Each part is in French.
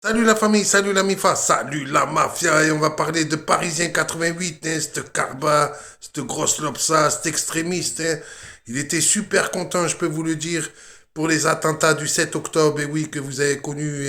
Salut la famille, salut la MIFA, salut la mafia et on va parler de Parisien 88, hein, cette carba, cette grosse lopsa, cet extrémiste. Hein. Il était super content, je peux vous le dire, pour les attentats du 7 octobre, et oui, que vous avez connu,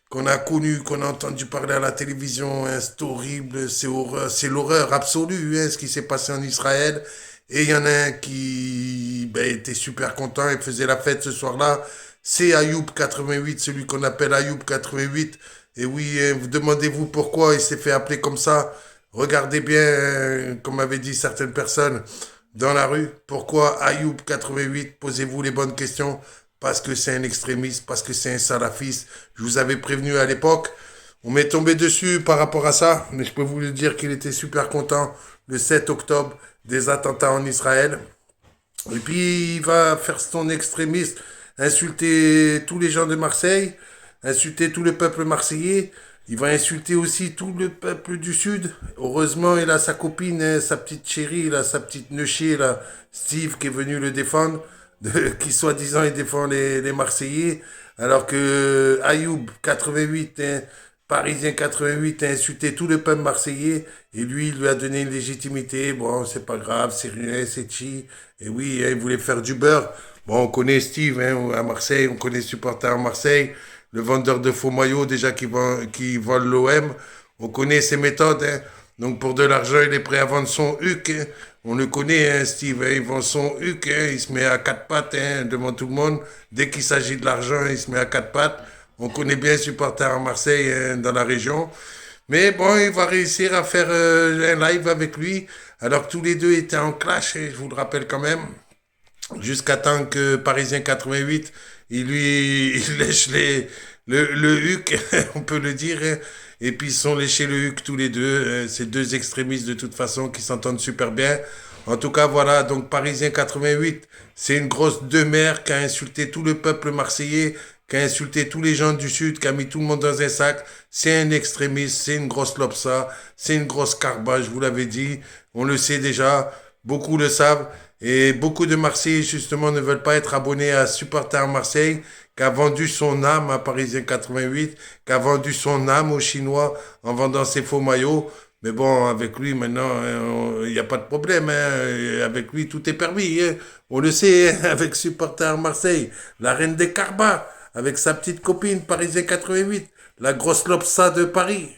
qu'on a entendu parler à la télévision. Hein, c'est horrible, c'est l'horreur absolue, hein, ce qui s'est passé en Israël. Et il y en a un qui était super content et faisait la fête ce soir-là. C'est Ayoub 88, celui qu'on appelle Ayoub 88. Et oui, vous demandez-vous pourquoi il s'est fait appeler comme ça. Regardez bien, comme avaient dit certaines personnes dans la rue, pourquoi Ayoub 88. Posez-vous les bonnes questions. Parce que c'est un extrémiste, parce que c'est un salafiste. Je vous avais prévenu à l'époque. On m'est tombé dessus par rapport à ça, mais je peux vous le dire qu'il était super content le 7 octobre des attentats en Israël. Et puis il va faire son extrémiste, insulter tous les gens de Marseille, insulter tout le peuple marseillais. Il va insulter aussi tout le peuple du Sud. Heureusement, il a sa copine, hein, sa petite chérie, là, sa petite neuchée, là, Steve, qui est venu le défendre, qui soi-disant il défend les Marseillais, alors que Ayoub, 88, hein, Parisien 88, a insulté tout le peuple marseillais, et lui, il lui a donné une légitimité. Bon, c'est pas grave, c'est rien, c'est chi. Et oui, hein, il voulait faire du beurre. Bon, on connaît Steve hein, à Marseille, on connaît supporter à Marseille, le vendeur de faux maillots déjà qui vole l'OM. On connaît ses méthodes. Hein. Donc pour de l'argent, il est prêt à vendre son huc. Hein. On le connaît, hein, Steve. Hein, il vend son huc. Hein, il se met à quatre pattes hein, devant tout le monde. Dès qu'il s'agit de l'argent, il se met à quatre pattes. On connaît bien supporter à Marseille hein, dans la région. Mais bon, il va réussir à faire un live avec lui, alors que tous les deux étaient en clash, et je vous le rappelle quand même, jusqu'à temps que Parisien 88, il lèche le huc, on peut le dire, hein. Et puis ils sont léchés le huc tous les deux, ces deux extrémistes de toute façon qui s'entendent super bien. En tout cas, voilà, donc Parisien 88, c'est une grosse demeure qui a insulté tout le peuple marseillais, qui a insulté tous les gens du Sud, qui a mis tout le monde dans un sac. C'est un extrémiste, c'est une grosse lopsa, c'est une grosse carba, je vous l'avais dit. On le sait déjà, beaucoup le savent. Et beaucoup de Marseillais, justement, ne veulent pas être abonnés à Supporter Marseille, qui a vendu son âme à Parisien 88, qui a vendu son âme aux Chinois en vendant ses faux maillots. Mais bon, avec lui, maintenant, hein, il n'y a pas de problème. Hein. Avec lui, tout est permis. Hein. On le sait, hein, avec Supporter Marseille, la reine des Carbas, avec sa petite copine, Parisien 88, la grosse lopsa de Paris.